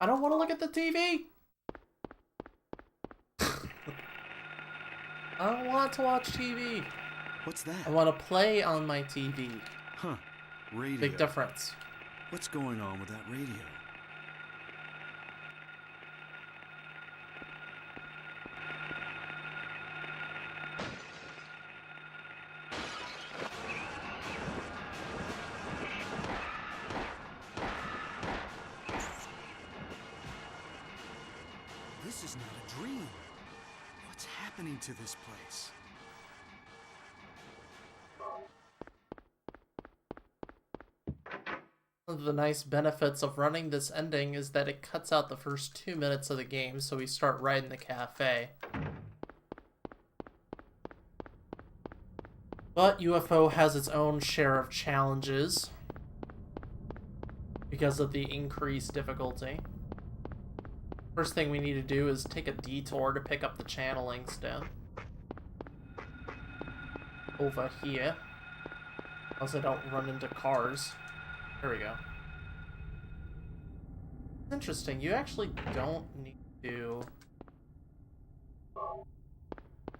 I don't want to look at the TV. I don't want to watch TV. What's that? I want to play on my TV. Huh. Radio. Big difference. What's going on with that radio? This is not a dream. What's happening to this place? One of the nice benefits of running this ending is that it cuts out the first 2 minutes of the game, so we start right in the cafe. But UFO has its own share of challenges because of the increased difficulty. First thing we need to do is take a detour to pick up the channeling stone. Over here. Unless I don't run into cars. There we go. Interesting, you actually don't need to...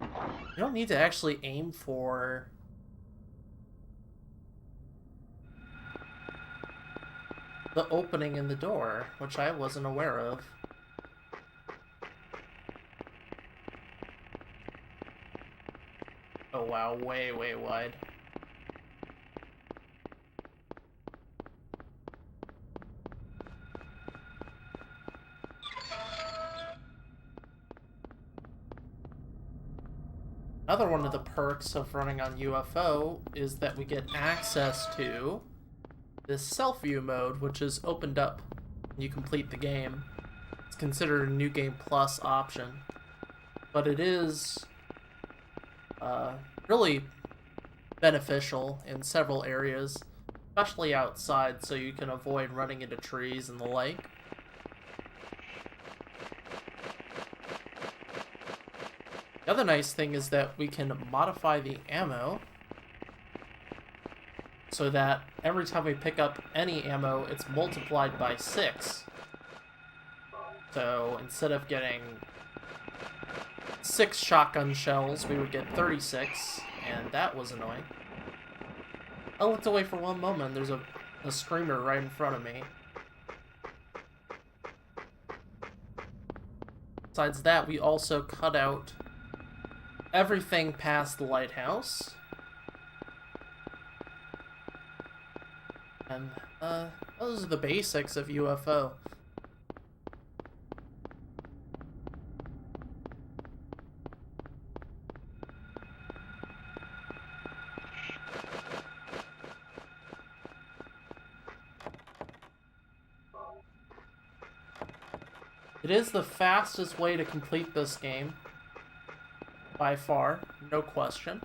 You don't need to actually aim for... the opening in the door, which I wasn't aware of. Oh wow, way, way wide. Another one of the perks of running on UFO is that we get access to this self-view mode, which is opened up when you complete the game. It's considered a New Game Plus option, but it is really beneficial in several areas, especially outside, so you can avoid running into trees and the like. The other nice thing is that we can modify the ammo so that every time we pick up any ammo, it's multiplied by 6. So instead of getting 6 shotgun shells, we would get 36, and that was annoying. I looked away for one moment, there's a screamer right in front of me. Besides that, we also cut out everything past the lighthouse. And those are the basics of UFO. It is the fastest way to complete this game. By far, no question.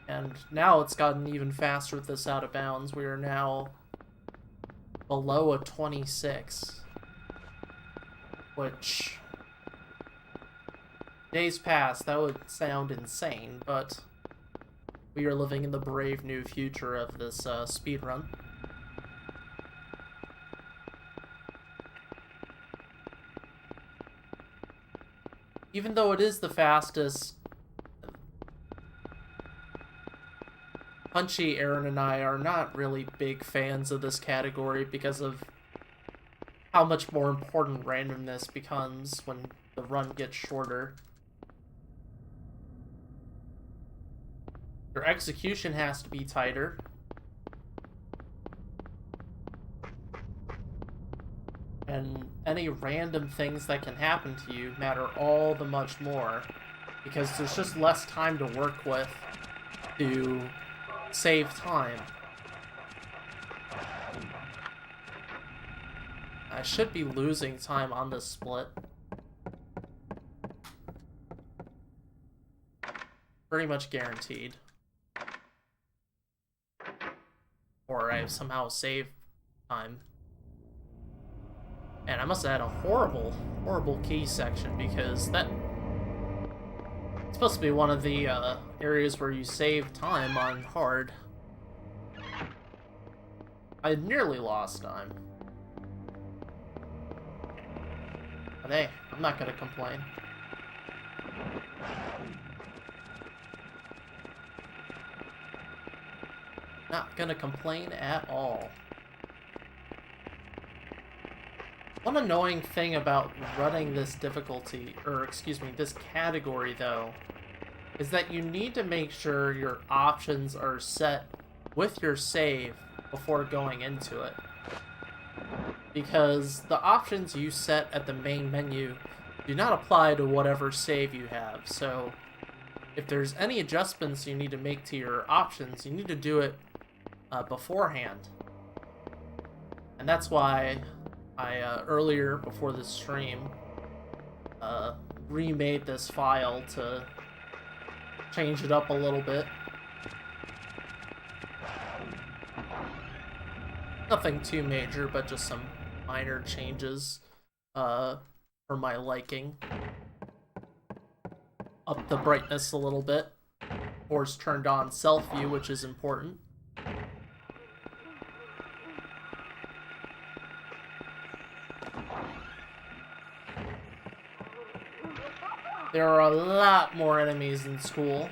And now it's gotten even faster with this out of bounds. We are now below a 26. Which, days past, that would sound insane, but we are living in the brave new future of this speedrun. Even though it is the fastest, Punchy, Aaron, and I are not really big fans of this category because of how much more important randomness becomes when the run gets shorter. Your execution has to be tighter. And any random things that can happen to you matter all the much more, because there's just less time to work with to save time. I should be losing time on this split. Pretty much guaranteed. Or I've somehow saved time. And I must have had a horrible, horrible key section, because that... It's supposed to be one of the areas where you save time on hard. I nearly lost time. But hey, I'm not gonna complain. Not gonna complain at all. One annoying thing about running this difficulty, or excuse me, this category though, is that you need to make sure your options are set with your save before going into it. Because the options you set at the main menu do not apply to whatever save you have. So if there's any adjustments you need to make to your options, you need to do it beforehand. And that's why I earlier before this stream remade this file to change it up a little bit. Nothing too major, but just some minor changes for my liking. Up the brightness a little bit. Of course, turned on self-view, which is important. There are a lot more enemies in school,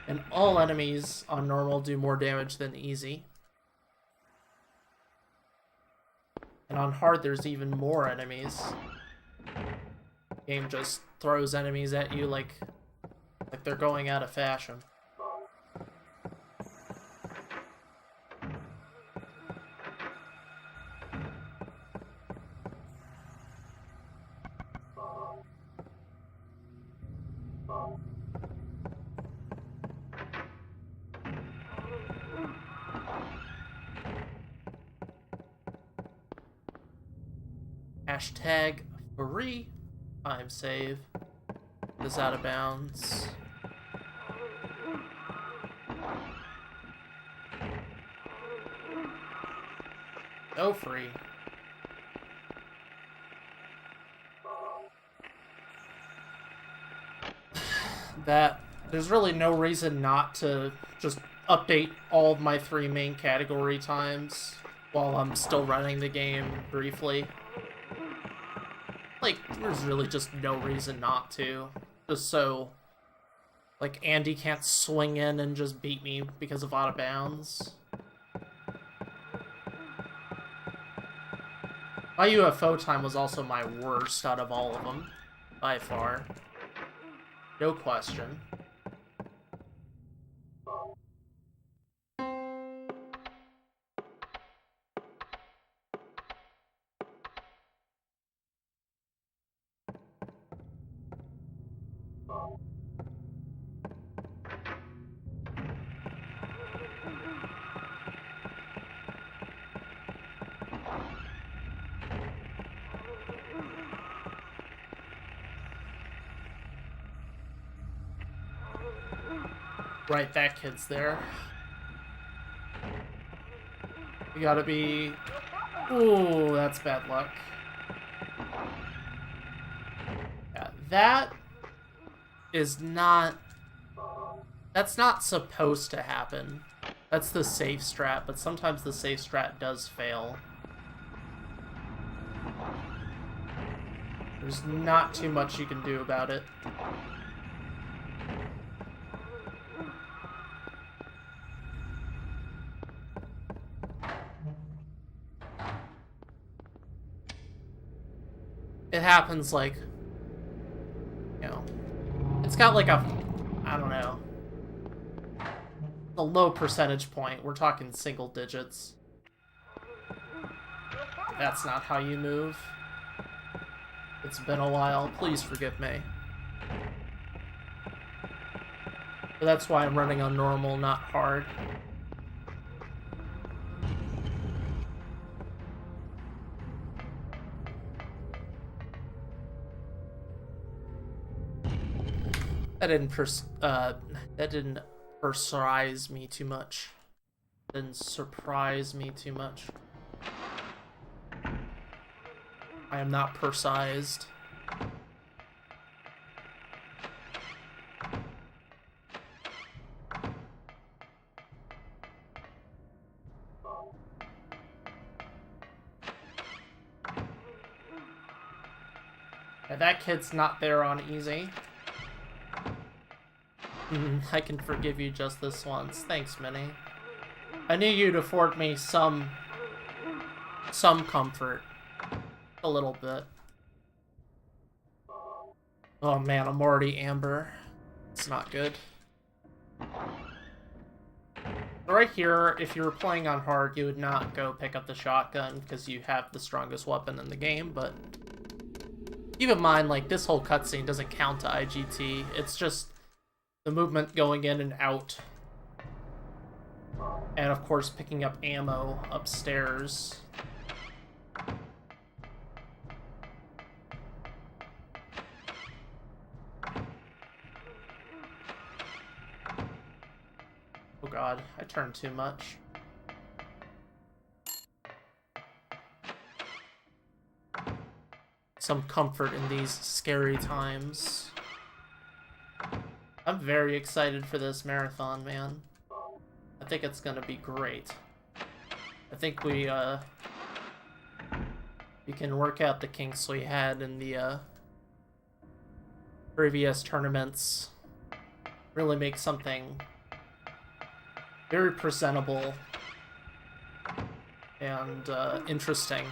and all enemies on normal do more damage than easy. And on hard, there's even more enemies. The game just throws enemies at you like they're going out of fashion. Hashtag free time save is out of bounds. No free. That there's really no reason not to just update all of my 3 main category times while I'm still running the game briefly. Like, there's really just no reason not to. Just so, like, Andy can't swing in and just beat me because of out of bounds. My UFO time was also my worst out of all of them, by far. No question. Right, that kid's there. You gotta be... Ooh, that's bad luck. Yeah, that is not... That's not supposed to happen. That's the safe strat, but sometimes the safe strat does fail. There's not too much you can do about it. It happens, like, you know, it's got like a, I don't know, a low percentage point. We're talking single digits. That's not how you move. It's been a while. Please forgive me. But that's why I'm running on normal, not hard. That didn't surprise me too much. Didn't surprise me too much. I am not pursized. That kid's not there on easy. I can forgive you just this once. Thanks, Minnie. I knew you'd afford me some comfort. A little bit. Oh man, I'm already amber. It's not good. Right here, if you were playing on hard, you would not go pick up the shotgun because you have the strongest weapon in the game, but keep in mind, like, this whole cutscene doesn't count to IGT. It's just the movement going in and out. And of course, picking up ammo upstairs. Oh god, I turned too much. Some comfort in these scary times. I'm very excited for this marathon, man. I think it's gonna be great. I think we can work out the kinks we had in the previous tournaments. Really make something very presentable and interesting.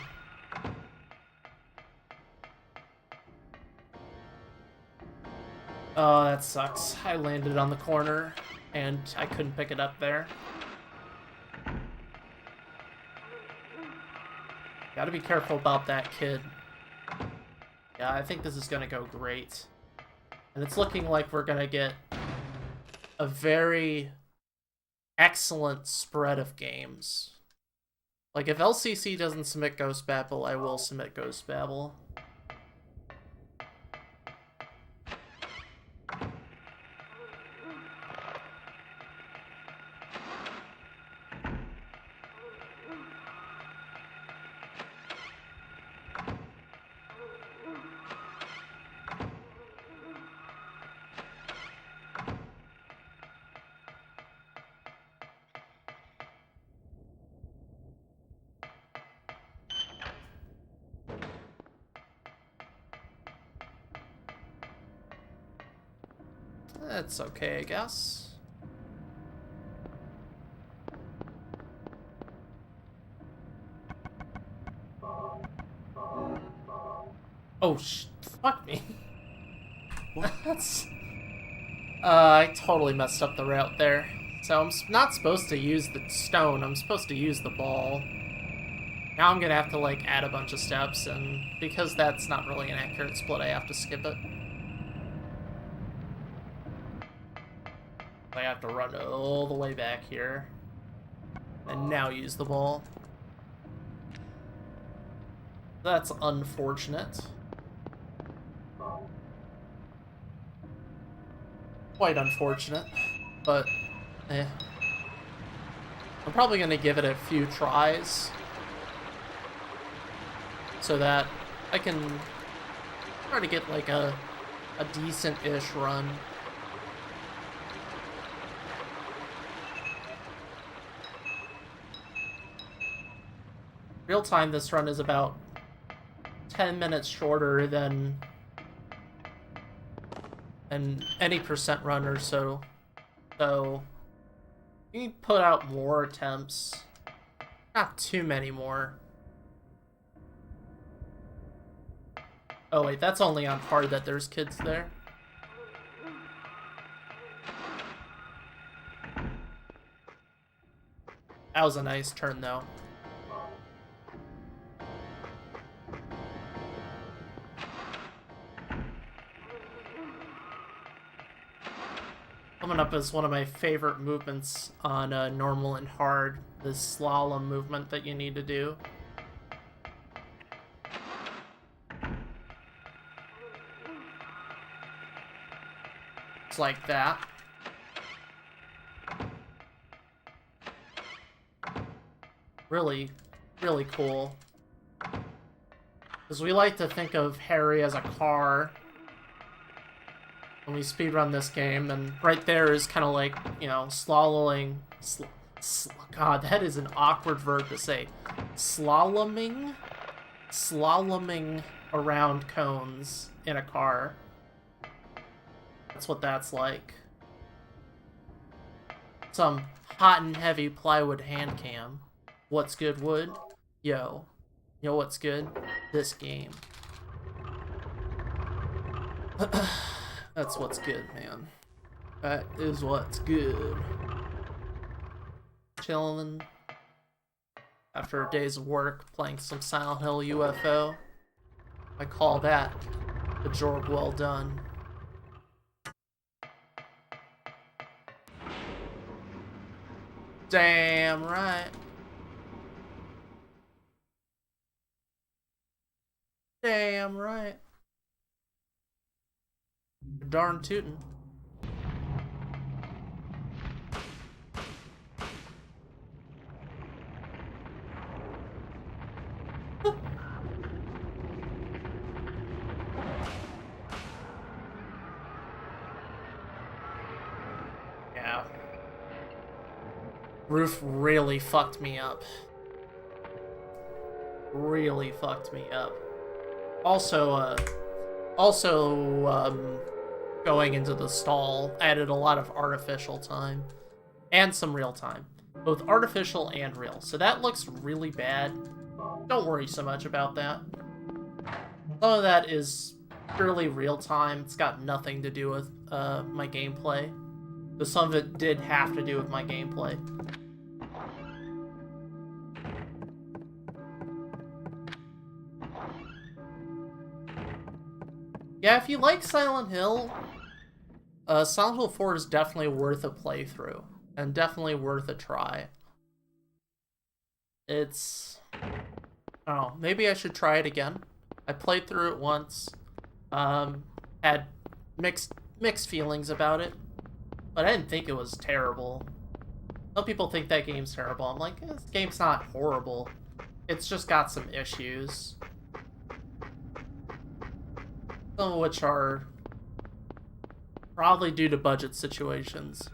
Oh, that sucks. I landed on the corner and I couldn't pick it up there. Gotta be careful about that kid. Yeah, I think this is gonna go great. And it's looking like we're gonna get a very excellent spread of games. Like, if LCC doesn't submit Ghost Babel, I will submit Ghost Babel. That's okay, I guess. Oh, fuck me. That's... I totally messed up the route there. So I'm not supposed to use the stone, I'm supposed to use the ball. Now I'm gonna have to, like, add a bunch of steps, and because that's not really an accurate split, I have to skip it. I have to run all the way back here. And now use the ball. That's unfortunate. Quite unfortunate, but I'm probably gonna give it a few tries so that I can try to get like a decent-ish run. Real time, this run is about 10 minutes shorter than any percent run or so. So you can put out more attempts. Not too many more. Oh wait, that's only on hard that there's kids there. That was a nice turn though. Coming up is one of my favorite movements on normal and hard, this slalom movement that you need to do. It's like that. Really, really cool. Because we like to think of Harry as a car when we speedrun this game, and right there is kind of like, you know, slaloming. God, that is an awkward verb to say. Slaloming around cones in a car. That's what that's like. Some hot and heavy plywood hand cam. What's good, wood? Yo. Yo, what's good? This game. That's what's good, man. That is what's good. Chilling after days of work, playing some Silent Hill UFO. I call that a job well done. Damn right. Damn right. Darn tootin'. Yeah. Roof really fucked me up. Really fucked me up. Also, going into the stall added a lot of artificial time. And some real time. Both artificial and real. So that looks really bad. Don't worry so much about that. Some of that is purely real time. It's got nothing to do with my gameplay. But some of it did have to do with my gameplay. Yeah, if you like Silent Hill, Silent Hill 4 is definitely worth a playthrough. And definitely worth a try. It's... oh, maybe I should try it again. I played through it once. Had mixed feelings about it. But I didn't think it was terrible. Some people think that game's terrible. I'm like, this game's not horrible. It's just got some issues. Some of which are probably due to budget situations.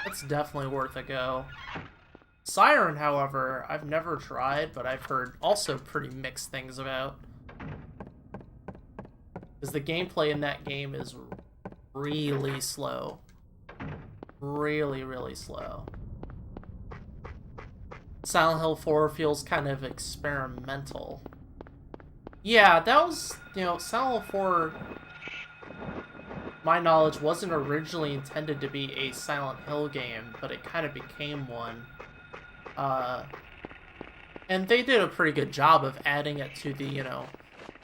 It's definitely worth a go. Siren, however, I've never tried, but I've heard also pretty mixed things about. Because the gameplay in that game is really slow. Really, really slow. Silent Hill 4 feels kind of experimental. Yeah, that was, Silent Hill 4, my knowledge, wasn't originally intended to be a Silent Hill game, but it kind of became one. And they did a pretty good job of adding it to the,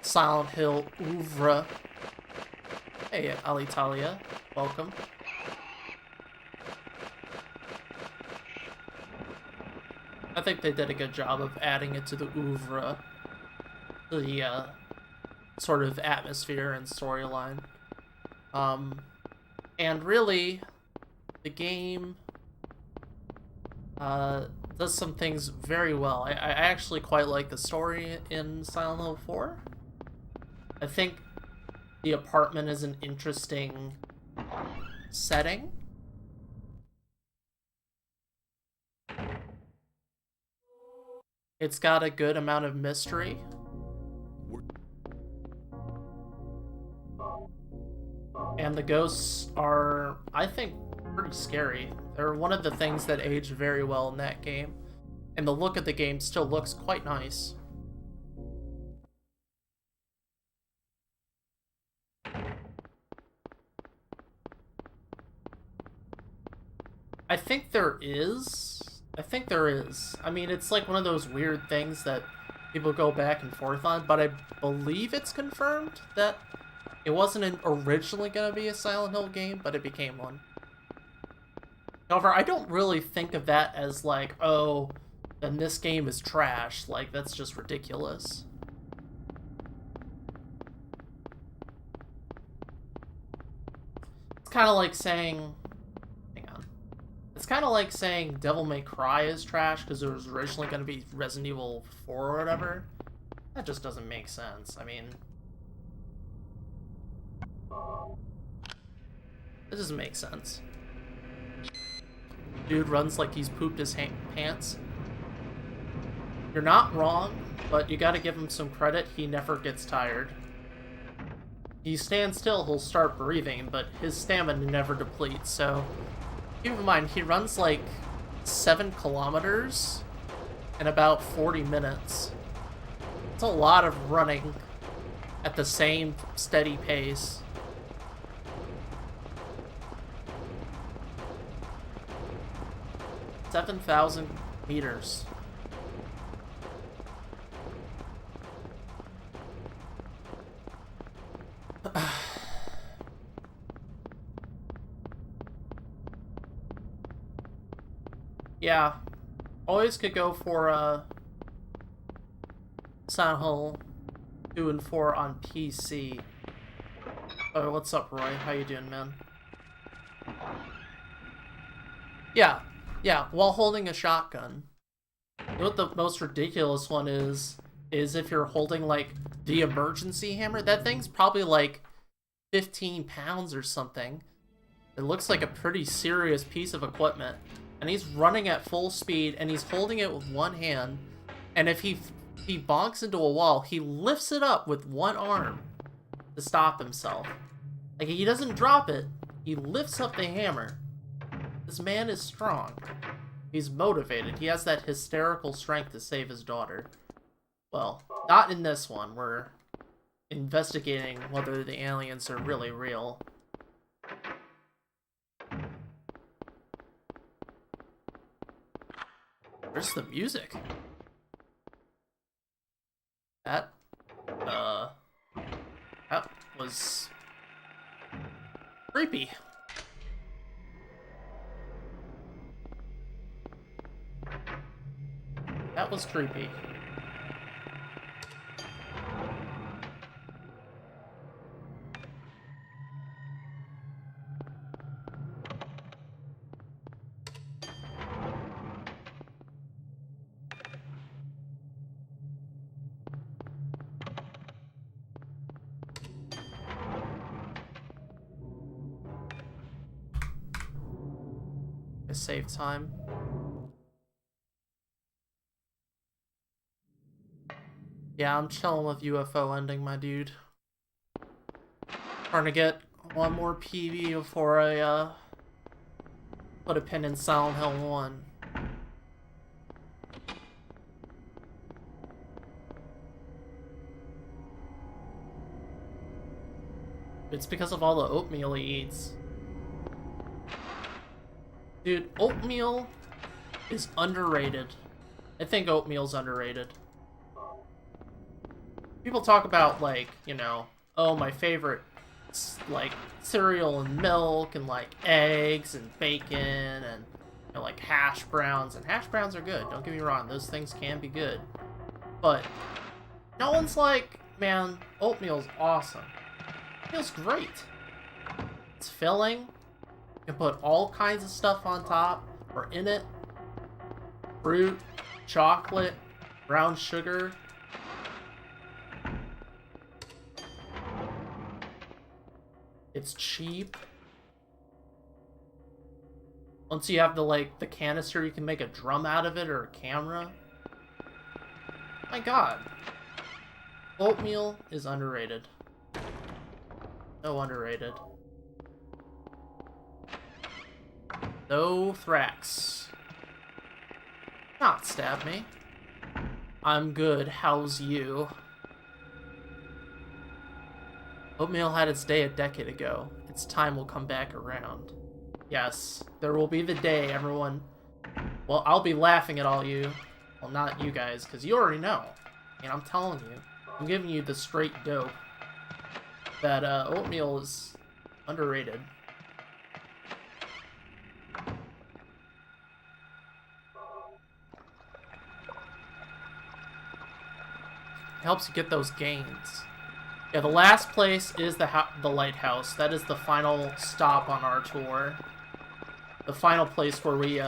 Silent Hill oeuvre. Hey, Alitalia, welcome. I think they did a good job of adding it to the oeuvre, the sort of atmosphere and storyline. And really, the game does some things very well. I actually quite like the story in Silent Hill 4. I think the apartment is an interesting setting. It's got a good amount of mystery. And the ghosts are, I think, pretty scary. They're one of the things that aged very well in that game. And the look of the game still looks quite nice. I think there is. I mean, it's like one of those weird things that people go back and forth on, but I believe it's confirmed that it wasn't originally going to be a Silent Hill game, but it became one. However, I don't really think of that as like, oh, then this game is trash. Like, that's just ridiculous. It's kind of like saying... hang on. It's kind of like saying Devil May Cry is trash because it was originally going to be Resident Evil 4 or whatever. That just doesn't make sense. I mean... this doesn't make sense. Dude runs like he's pooped his pants. You're not wrong, but you gotta give him some credit. He never gets tired. You stand still, he'll start breathing, but his stamina never depletes, so keep in mind, he runs like 7 kilometers in about 40 minutes. It's a lot of running at the same steady pace. 7,000 meters. Yeah, always could go for Silent Hill 2 and 4 on PC. Oh, what's up, Roy? How you doing, man? Yeah, while holding a shotgun. You know what the most ridiculous one is if you're holding, like, the emergency hammer. That thing's probably, like, 15 pounds or something. It looks like a pretty serious piece of equipment. And he's running at full speed, and he's holding it with one hand. And if he bonks into a wall, he lifts it up with one arm to stop himself. Like, he doesn't drop it, he lifts up the hammer. This man is strong. He's motivated. He has that hysterical strength to save his daughter. Well, not in this one. We're investigating whether the aliens are really real. Where's the music? That was creepy. That was creepy. Save time. Yeah, I'm chilling with UFO ending, my dude. Trying to get one more PV before I put a pin in Silent Hill 1. It's because of all the oatmeal he eats. Dude, oatmeal is underrated. I think oatmeal's underrated. People talk about, like, you know, oh, my favorite, like, cereal and milk and, like, eggs and bacon and, you know, like, hash browns. And hash browns are good, don't get me wrong. Those things can be good. But no one's like, man, oatmeal's awesome. Oatmeal's great. It's filling. You can put all kinds of stuff on top or in it. Fruit, chocolate, brown sugar. It's cheap. Once you have the canister, you can make a drum out of it or a camera. My god. Oatmeal is underrated. So underrated. No Thrax. Not stab me. I'm good, how's you? Oatmeal had its day a decade ago. Its time will come back around. Yes, there will be the day, everyone. Well, I'll be laughing at all you. Well, not you guys, because you already know. I mean, I'm telling you. I'm giving you the straight dope. That oatmeal is underrated. Helps you get those gains. Yeah, the last place is the lighthouse. That is the final stop on our tour. The final place where we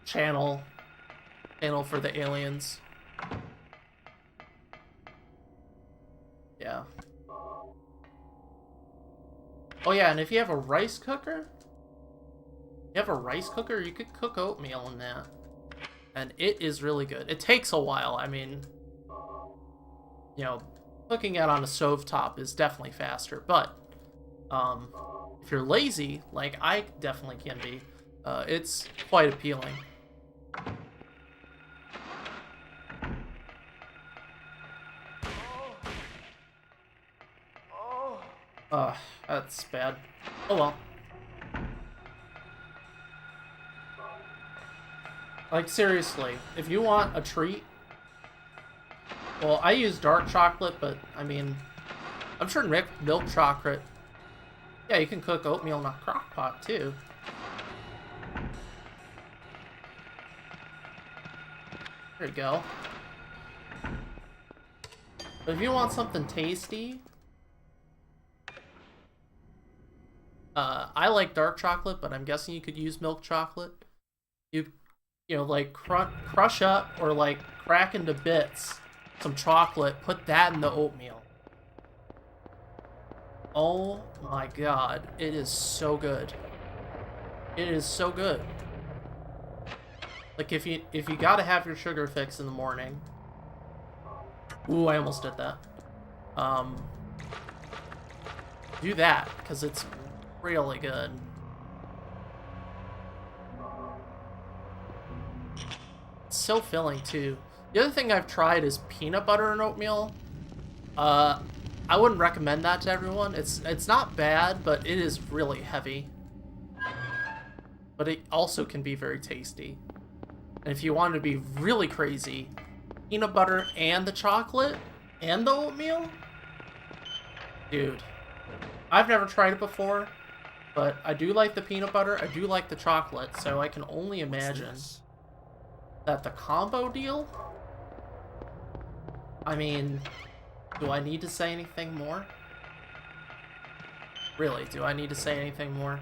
channel for the aliens. Yeah. Oh yeah, and if you have a rice cooker, you could cook oatmeal in that. And it is really good. It takes a while. I mean, you know, cooking it on a stovetop is definitely faster. But if you're lazy, like I definitely can be, it's quite appealing. That's bad. Oh well. Like, seriously, if you want a treat... Well, I use dark chocolate, but, I mean... I'm sure milk chocolate... Yeah, you can cook oatmeal in a crock pot, too. There you go. But if you want something tasty... I like dark chocolate, but I'm guessing you could use milk chocolate. You know, like, crush up or, like, crack into bits some chocolate, put that in the oatmeal. Oh my god, it is so good. It is so good. Like, if you gotta have your sugar fix in the morning. Ooh, I almost did that. Do that, because it's really good. It's so filling, too. The other thing I've tried is peanut butter and oatmeal. I wouldn't recommend that to everyone. It's not bad, but it is really heavy. But it also can be very tasty. And if you want to be really crazy, peanut butter and the chocolate and the oatmeal? Dude. I've never tried it before, but I do like the peanut butter, I do like the chocolate, so I can only imagine that the combo deal? I mean, do I need to say anything more? Really, do I need to say anything more?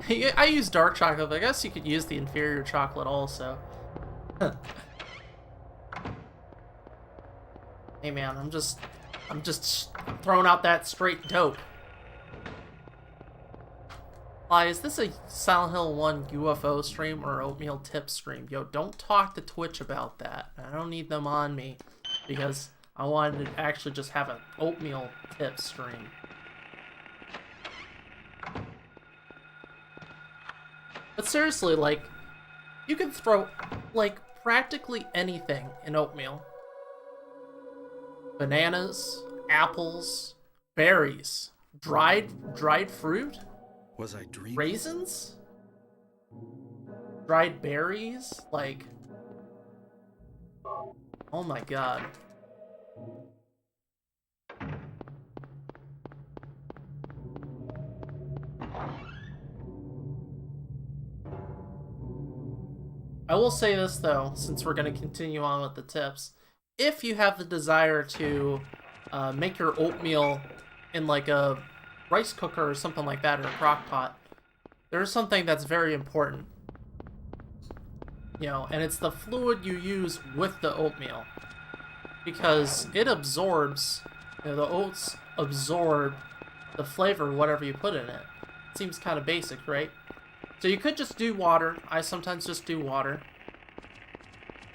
I use dark chocolate, but I guess you could use the inferior chocolate also. Hey man, I'm just throwing out that straight dope. Is this a Silent Hill 1 UFO stream or oatmeal tip stream? Yo, don't talk to Twitch about that. I don't need them on me because I wanted to actually just have an oatmeal tip stream. But seriously, like, you can throw, like, practically anything in oatmeal. Bananas, apples, berries, dried fruit. Was I dreaming? Raisins? Dried berries? Like... Oh my god. I will say this though, since we're going to continue on with the tips. If you have the desire to make your oatmeal in like a rice cooker or something like that, or a crock pot, there's something that's very important, you know, and it's the fluid you use with the oatmeal, because it absorbs, you know, the oats absorb the flavor whatever you put in it. It seems kind of basic, right? So you could just do water. I sometimes just do water,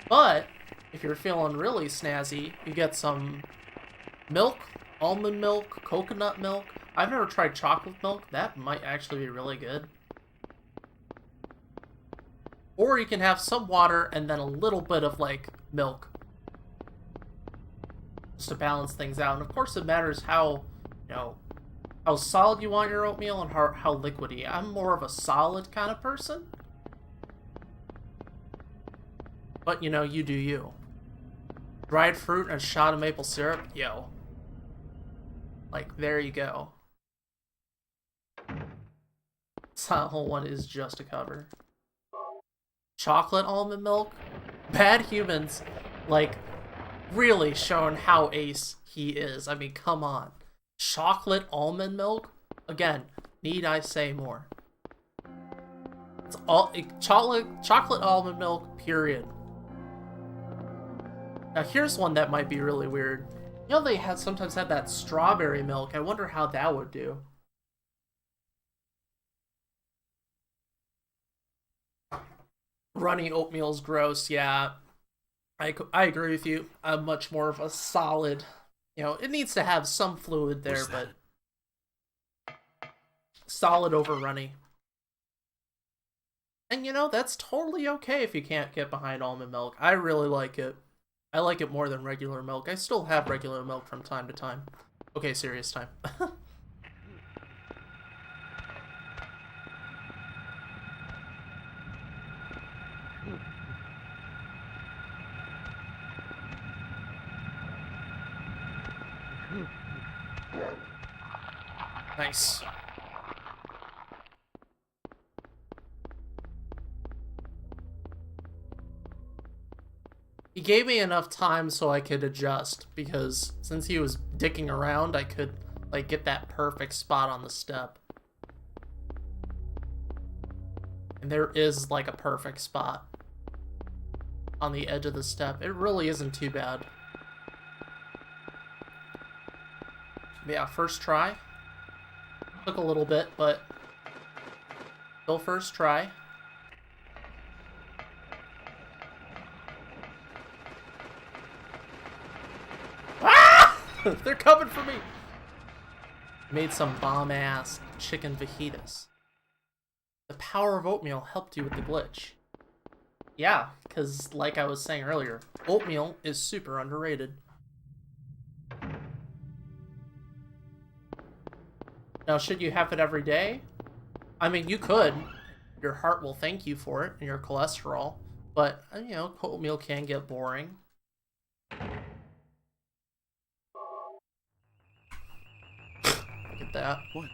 but if you're feeling really snazzy, you get some milk, almond milk, coconut milk. I've never tried chocolate milk. That might actually be really good. Or you can have some water and then a little bit of, like, milk. Just to balance things out. And of course it matters how, you know, how solid you want your oatmeal and how liquidy. I'm more of a solid kind of person. But, you know, you do you. Dried fruit and a shot of maple syrup? Yo. Like, there you go. Silent Hill 1 is just a cover. Chocolate almond milk? Bad Humans, like, really showing how ace he is. I mean, come on. Chocolate almond milk? Again, need I say more? It's all chocolate almond milk, period. Now here's one that might be really weird. You know they sometimes had that strawberry milk. I wonder how that would do. Runny oatmeal's gross, yeah. I agree with you. I'm much more of a solid, it needs to have some fluid there, but solid over runny. And that's totally okay if you can't get behind almond milk. I really like it. I like it more than regular milk. I still have regular milk from time to time. Okay, serious time. Nice. He gave me enough time so I could adjust, because since he was dicking around, I could, like, get that perfect spot on the step. And there is, like, a perfect spot on the edge of the step. It really isn't too bad. Yeah, first try. Took a little bit, but still first try. Ah! They're coming for me! Made some bomb-ass chicken fajitas. The power of oatmeal helped you with the glitch. Yeah, because like I was saying earlier, oatmeal is super underrated. Now, should you have it every day? I mean, you could. Your heart will thank you for it, and your cholesterol. But, oatmeal can get boring. Look at that. What?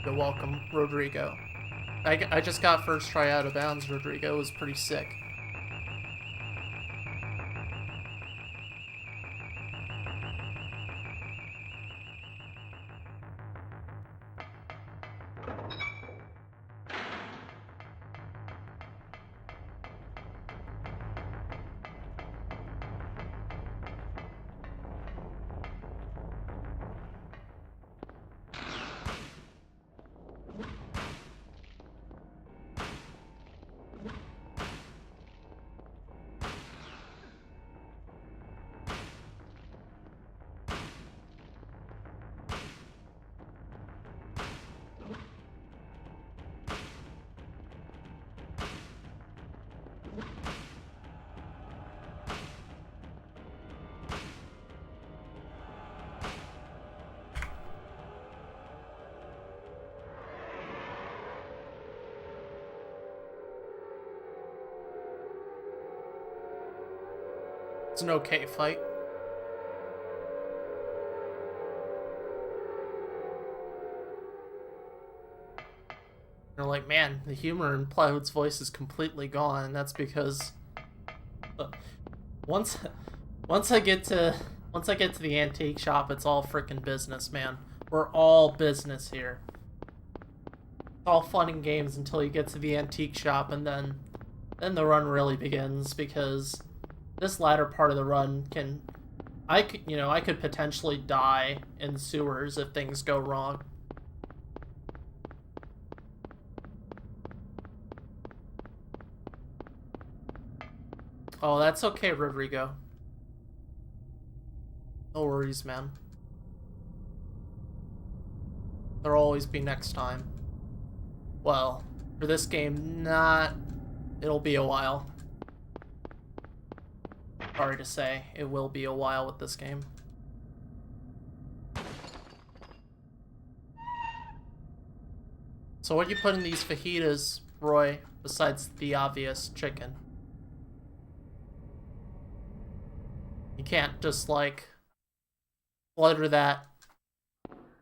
You're welcome, Rodrigo. I just got first try out of bounds, Rodrigo. It was pretty sick. It's an okay fight. You're like, man, the humor in Plywood's voice is completely gone, and that's because once I get to the antique shop, it's all freaking business, man. We're all business here. It's all fun and games until you get to the antique shop, and then the run really begins, because this latter part of the run I could potentially die in sewers if things go wrong. Oh, that's okay, Rodrigo. No worries, man. There'll always be next time. Well, for this game, it'll be a while. Sorry to say, it will be a while with this game. So what do you put in these fajitas, Roy, besides the obvious chicken? You can't just, like, flutter that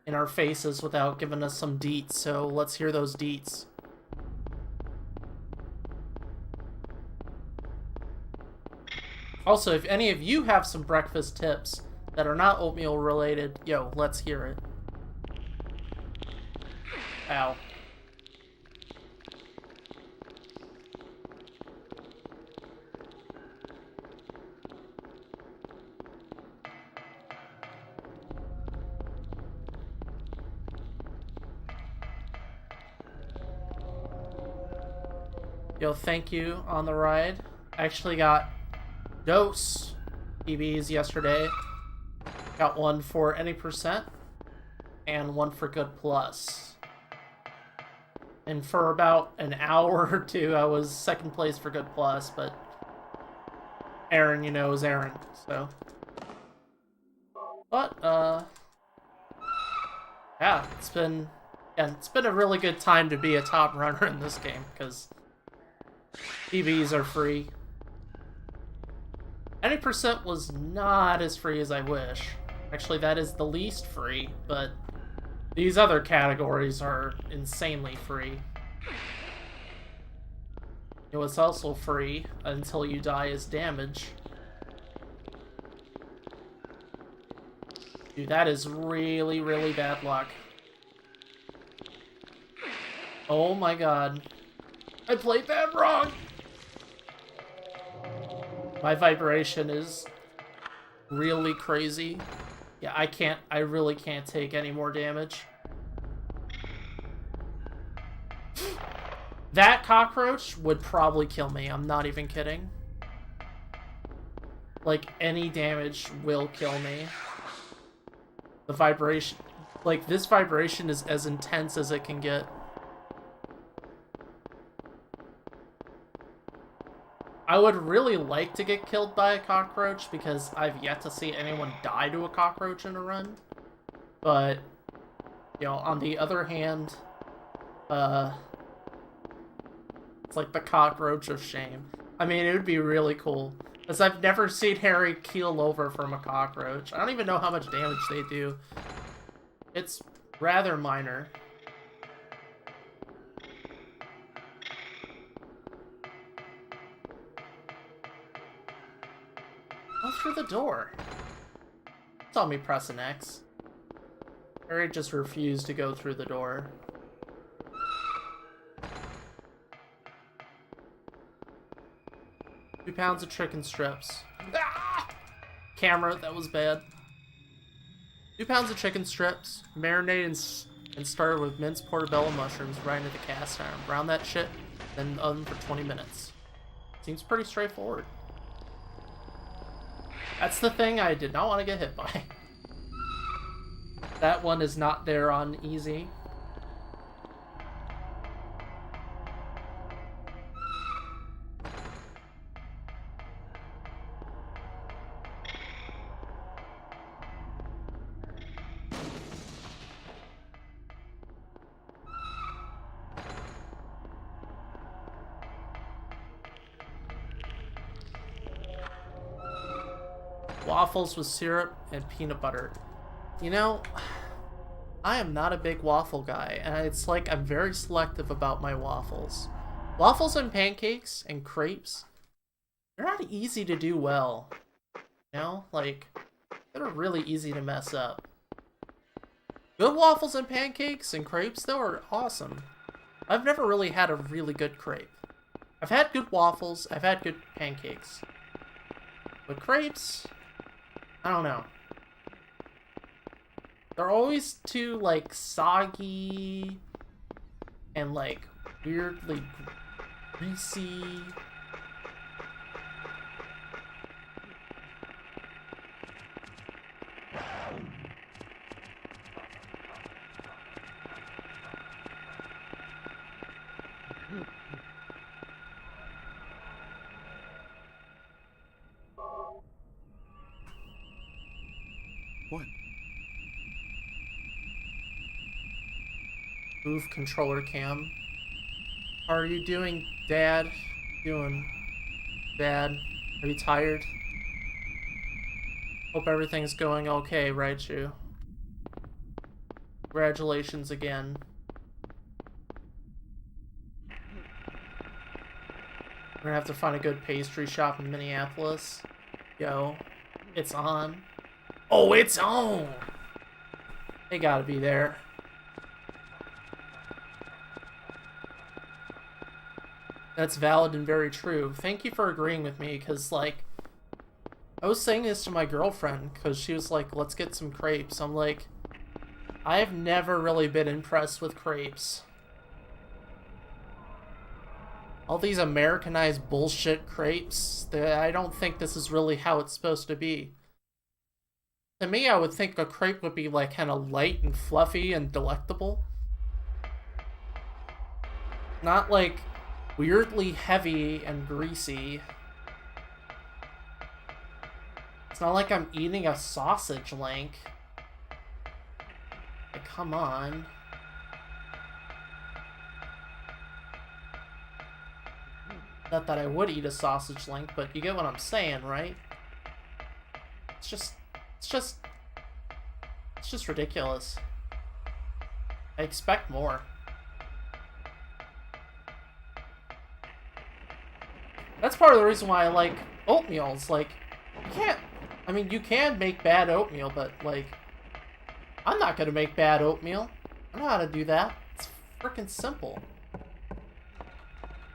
in our faces without giving us some deets, so let's hear those deets. Also, if any of you have some breakfast tips that are not oatmeal related, yo, let's hear it. Ow. Yo, thank you on the ride. I actually got dose EVs yesterday. Got one for any percent and one for good plus. And for about an hour or two, I was second place for good plus, but Aaron, you know, is Aaron, so. But, yeah, it's been a really good time to be a top runner in this game, because EVs are free. Any percent was not as free as I wish. Actually, that is the least free, but these other categories are insanely free. You know what's also free until you die is damage. Dude, that is really, really bad luck. Oh my god. I played that wrong! My vibration is really crazy. Yeah, I really can't take any more damage. That cockroach would probably kill me, I'm not even kidding. Like, any damage will kill me. The vibration, like, this vibration is as intense as it can get. I would really like to get killed by a cockroach because I've yet to see anyone die to a cockroach in a run. But, you know, on the other hand, it's like the cockroach of shame. I mean, it would be really cool. Because I've never seen Harry keel over from a cockroach. I don't even know how much damage they do. It's rather minor. Go through the door. Saw me press an X. Harry just refused to go through the door. £2 of chicken strips. Ah! Camera, that was bad. 2 pounds of chicken strips, marinated and started with minced portobello mushrooms right into the cast iron. Brown that shit, then in the oven for 20 minutes. Seems pretty straightforward. That's the thing I did not want to get hit by. That one is not there on easy. Waffles with syrup and peanut butter. You know, I am not a big waffle guy, and it's like I'm very selective about my waffles. Waffles and pancakes and crepes, they're not easy to do well. You know, like, they're really easy to mess up. Good waffles and pancakes and crepes, though, are awesome. I've never really had a really good crepe. I've had good waffles, I've had good pancakes. But crepes, I don't know. They're always too, like, soggy and, like, weirdly greasy. What? Move controller cam. How are you doing, Dad? Doing, Dad? Are you tired? Hope everything's going okay, Raichu. Congratulations again. We're gonna have to find a good pastry shop in Minneapolis. Yo, it's on. Oh, it's on! They gotta be there. That's valid and very true. Thank you for agreeing with me, because, like, I was saying this to my girlfriend, because she was like, let's get some crepes. I'm like, I've never really been impressed with crepes. All these Americanized bullshit crepes, I don't think this is really how it's supposed to be. To me, I would think a crepe would be like kind of light and fluffy and delectable. Not like weirdly heavy and greasy. It's not like I'm eating a sausage link. Like, come on. Not that I would eat a sausage link, but you get what I'm saying, right? It's just ridiculous. I expect more. That's part of the reason why I like oatmeal. It's like, you can make bad oatmeal, but like, I'm not gonna make bad oatmeal. I know how to do that. It's freaking simple.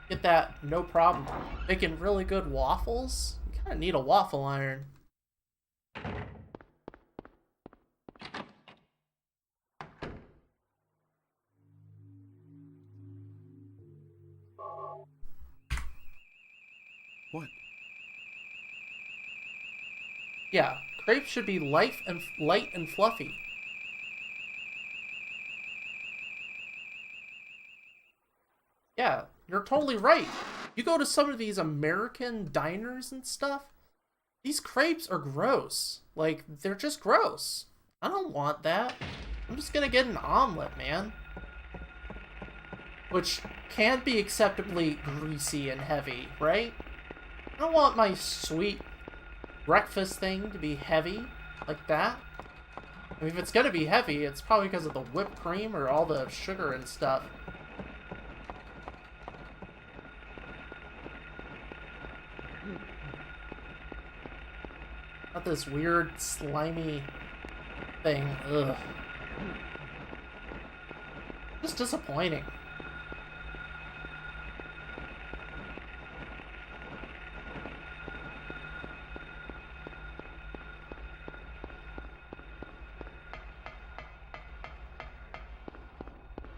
Get that, no problem. Making really good waffles? You kinda need a waffle iron. What? Yeah, crepes should be light and fluffy. Yeah, you're totally right. You go to some of these American diners and stuff, these crepes are gross. Like, they're just gross. I don't want that. I'm just gonna get an omelet, man. Which can be acceptably greasy and heavy, right? I don't want my sweet breakfast thing to be heavy like that. I mean, if it's gonna be heavy, it's probably because of the whipped cream or all the sugar and stuff. Not this weird, slimy thing. Ugh. Just disappointing.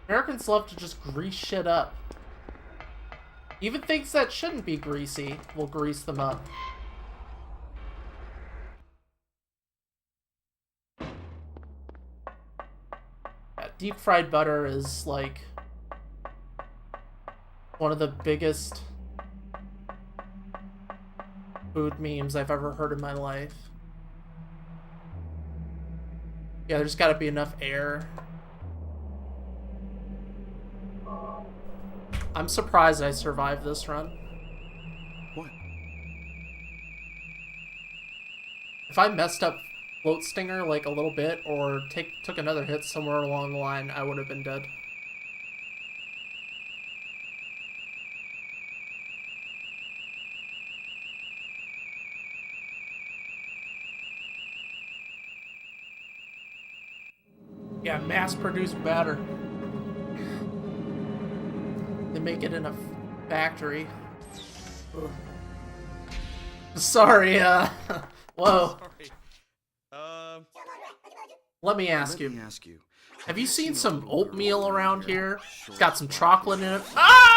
Americans love to just grease shit up. Even things that shouldn't be greasy will grease them up. Yeah, deep fried butter is like one of the biggest food memes I've ever heard in my life. Yeah, there's gotta be enough air. I'm surprised I survived this run. What? If I messed up Float Stinger like a little bit or took another hit somewhere along the line, I would have been dead. Yeah, mass-produced batter. They make it in a factory. Ugh. Sorry, whoa. Sorry. Let me ask you. Have you seen some oatmeal around here? It's got some chocolate in it. Ah!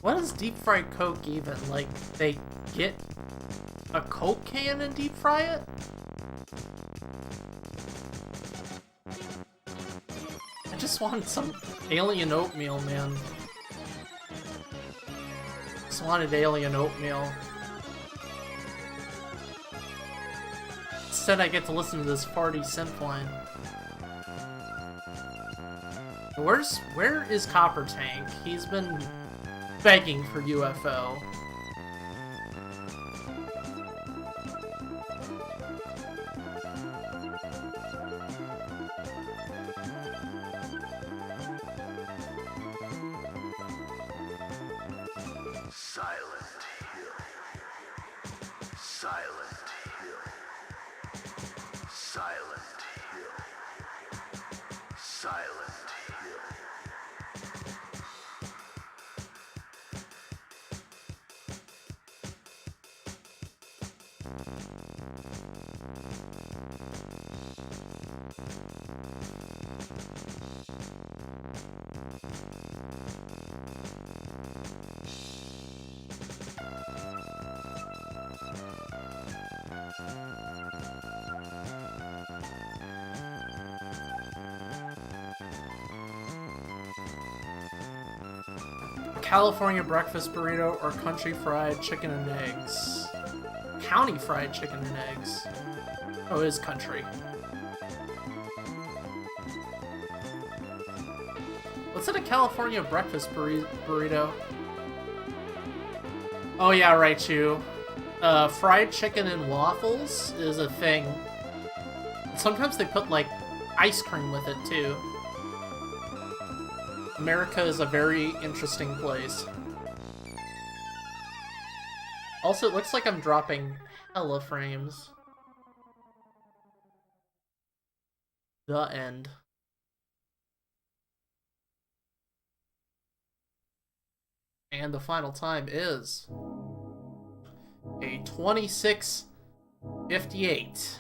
What is deep fried Coke even? Like, they get a Coke can and deep fry it? I just want some alien oatmeal, man. Just wanted alien oatmeal. Instead, I get to listen to this farty synth line. Where is Copper Tank? He's been begging for UFO. Silent Hill. Silent Hill. Silent Hill. Silent Hill. California breakfast burrito or country fried chicken and eggs? County fried chicken and eggs. Oh, it is country. What's in a California breakfast burrito? Oh yeah, right, you. Fried chicken and waffles is a thing. Sometimes they put, like, ice cream with it, too. America is a very interesting place. Also, it looks like I'm dropping hella frames. The end. And the final time is a 26:58.